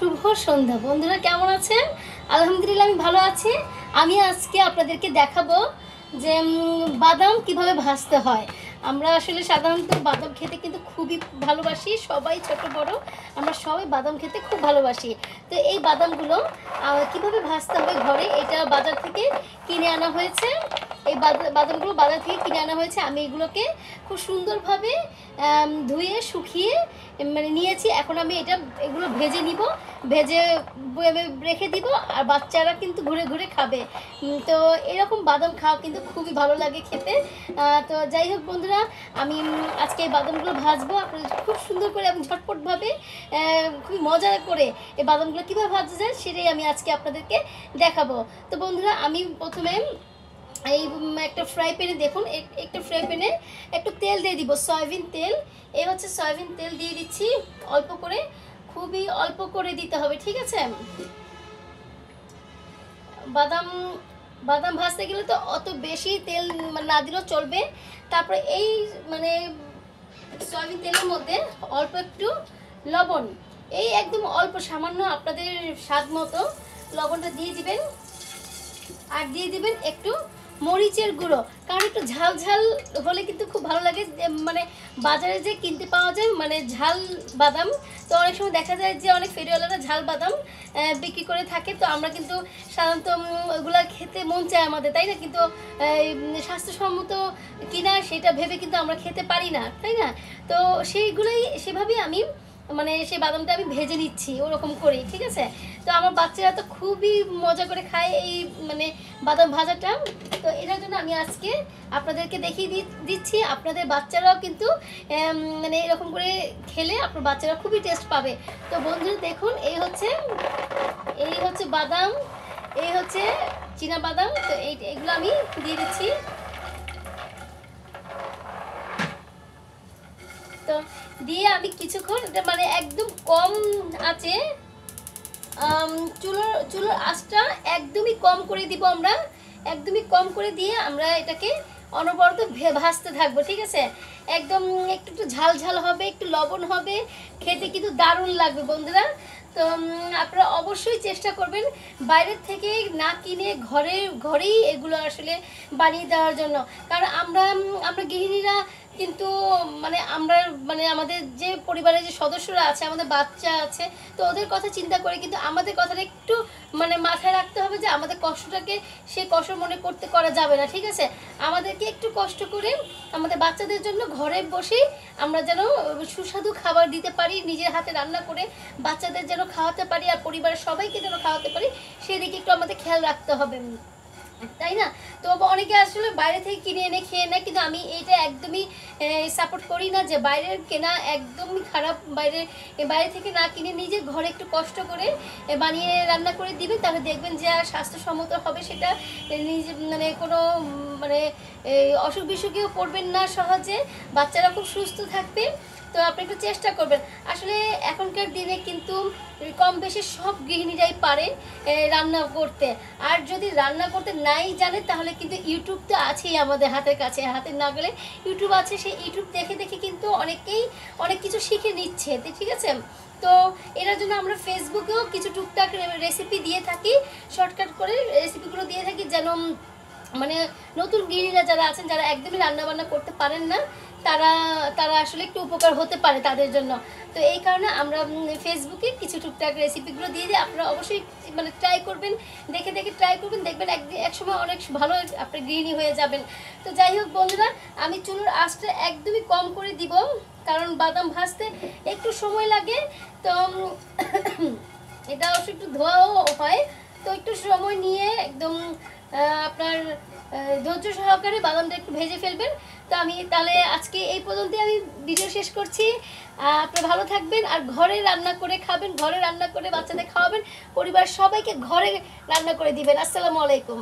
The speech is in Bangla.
শুভ সন্ধ্যা বন্ধুরা, কেমন আছেন? আলহামদুলিল্লাহ আমি ভালো আছি। আমি আজকে আপনাদেরকে দেখাবো যে বাদাম কিভাবে ভাজতে হয়। আমরা আসলে সাধারণত বাদাম খেতে কিন্তু খুবই ভালোবাসি, সবাই ছোট বড় আমরা সবাই বাদাম খেতে খুব ভালোবাসি। তো এই বাদামগুলো কিভাবে ভাজতে হবে ঘরে, এটা বাজার থেকে কিনে আনা হয়েছে। এই বাদামগুলো বাজার থেকে কিনে আনা হয়েছে। আমি এগুলোকে খুব সুন্দরভাবে ধুয়ে শুকিয়ে মানে নিয়েছি। এখন আমি এগুলো ভেজে নিব, ভেজে রেখে দিব, আর বাচ্চারা কিন্তু ঘুরে ঘুরে খাবে। তো এরকম বাদাম খাওয়া কিন্তু খুবই ভালো লাগে খেতে। তো যাই হোক বন্ধুরা, আমি আজকে এই বাদামগুলো ভাজবো আপনাদের খুব সুন্দর করে এবং ঝটপটভাবে, খুবই মজা করে এই বাদামগুলো কীভাবে ভাজা যায় সেটাই আমি আজকে আপনাদেরকে দেখাবো। তো বন্ধুরা, আমি প্রথমে এই একটা ফ্রাই প্যানে দেখুন, একটা ফ্রাই প্যানে একটু তেল দিয়ে দিব, সয়াবিন তেল। এই হচ্ছে সয়াবিন তেল দিয়ে দিচ্ছি অল্প করে, খুবই অল্প করে দিতে হবে, ঠিক আছে? বাদাম ভাজতে গেলে তো অত বেশি তেল না দিলেও চলবে। তারপরে এই মানে সয়াবিন তেলের মধ্যে অল্প একটু লবণ, এই একদম অল্প সামান্য আপনাদের স্বাদ মতো লবণটা দিয়ে দিবেন। আর দিয়ে দিবেন একটু মরিচের গুঁড়ো, কারণ একটু ঝাল ঝাল হলে কিন্তু খুব ভালো লাগে। মানে বাজারে যে কিনতে পাওয়া যায় মানে ঝাল বাদাম, তো অনেক সময় দেখা যায় যে অনেক ফেরিওয়ালারা ঝাল বাদাম বিক্রি করে থাকে। তো আমরা কিন্তু সাধারণত ওগুলো খেতে মন চায় আমাদের, তাই না? কিন্তু স্বাস্থ্যসম্মত কিনা সেটা ভেবে কিন্তু আমরা খেতে পারি না, তাই না? তো সেভাবেই আমি মানে সেই বাদামটা আমি ভেজে নিচ্ছি ওরকম করেই, ঠিক আছে? তো আমার বাচ্চারা তো খুবই মজা করে খায় এই মানে বাদাম ভাজাটা। তো এটার জন্য আমি আজকে আপনাদেরকে দেখিয়ে দিচ্ছি। আপনাদের বাচ্চারাও কিন্তু মানে এরকম করে খেলে আপনার বাচ্চারা খুবই টেস্ট পাবে। তো বন্ধুরা দেখুন, এই হচ্ছে বাদাম, এই হচ্ছে চীনা বাদাম। তো এইগুলো আমি দিয়ে দিচ্ছি। তো দিয়ে আমি কিছুক্ষণ মানে একদম কম আছে, চুলোর আঁচটা একদমই কম করে দিব আমরা, একদমই কম করে দিয়ে আমরা এটাকে অনবরত ভাজতে থাকবো, ঠিক আছে? একদম একটু ঝাল ঝাল হবে, একটু লবণ হবে, খেতে কিন্তু দারুণ লাগবে বন্ধুরা। তো আপনারা অবশ্যই চেষ্টা করবেন বাইরের থেকে না কিনে ঘরেই এগুলো আসলে বানিয়ে দেওয়ার জন্য। কারণ আমরা গৃহিণীরা কিন্তু মানে আমাদের যে পরিবারের যে সদস্যরা আছে, আমাদের বাচ্চা আছে, তো ওদের কথা চিন্তা করে কিন্তু আমাদের কথাটা একটু মানে মাথায় রাখতে হবে যে আমাদের কষ্টটাকে সে কষ্ট মনে করা যাবে না, ঠিক আছে? আমাদেরকে একটু কষ্ট করে আমাদের বাচ্চাদের জন্য ঘরে বসেই আমরা যেন সুস্বাদু খাবার দিতে পারি, নিজের হাতে রান্না করে বাচ্চাদের যেন খাওয়াতে পারি, আর পরিবারের সবাইকে যেন খাওয়াতে পারি, সেদিকে একটু আমাদের খেয়াল রাখতে হবে, তাই না? তো অনেকে আসলে বাইরে থেকে কিনে এনে খেয়ে নেয়, কিন্তু আমি এইটা একদমই সাপোর্ট করি না যে বাইরের কেনা একদমই খারাপ। বাইরে থেকে না কিনে নিজে ঘরে একটু কষ্ট করে বানিয়ে রান্না করে দিবেন, তাহলে দেখবেন যে স্বাস্থ্যসম্মত হবে সেটা। নিজে মানে কোনো মানে অসুখ বিসুখেও পড়বেন না সহজে, বাচ্চারা খুব সুস্থ থাকবে। তো আপনি একটু চেষ্টা করবেন। আসলে এখনকার দিনে কিন্তু কম বেশি সব গৃহিণীরাই পারে রান্না করতে। আর যদি রান্না করতে নাই জানে তাহলে কিন্তু ইউটিউব তো আছেই আমাদের হাতের কাছে, হাতে না গেলে ইউটিউব আছে, সেই ইউটিউব দেখে দেখে কিন্তু অনেকেই অনেক কিছু শিখে নিচ্ছে, ঠিক আছে? তো এটার জন্য আমরা ফেসবুকেও কিছু টুকটাক রেসিপি দিয়ে থাকি, শর্টকাট করে রেসিপিগুলো দিয়ে থাকি, যেন মানে নতুন গৃহিণীরা যারা আছেন, যারা একদমই রান্নাবান্না করতে পারেন না, তারা আসলে একটু উপকার হতে পারে তাদের জন্য। তো এই কারণে আমরা ফেসবুকে কিছু টুকটাক রেসিপিগুলো দিয়ে দিই। আপনারা অবশ্যই মানে ট্রাই করবেন, দেখে দেখে ট্রাই করবেন, দেখবেন একসময় অনেক ভালো আপনি গৃহিণী হয়ে যাবেন। তো যাই হোক বন্ধুরা, আমি চুলোর আঁচটা একদমই কম করে দিব, কারণ বাদাম ভাজতে একটু সময় লাগে। তো এটা অবশ্য একটু ধোয়াও হয়, তো একটু সময় নিয়ে একদম আপনার ধৈর্য সহকারে বাদামটা একটু ভেজে ফেলবেন। তো আমি তাহলে আজকে এই পর্যন্তই আমি ভিডিও শেষ করছি। আপনারা ভালো থাকবেন, আর ঘরে রান্না করে খাবেন, ঘরে রান্না করে বাচ্চাদের খাওয়াবেন, পরিবার সবাইকে ঘরে রান্না করে দিবেন। আসসালামু আলাইকুম।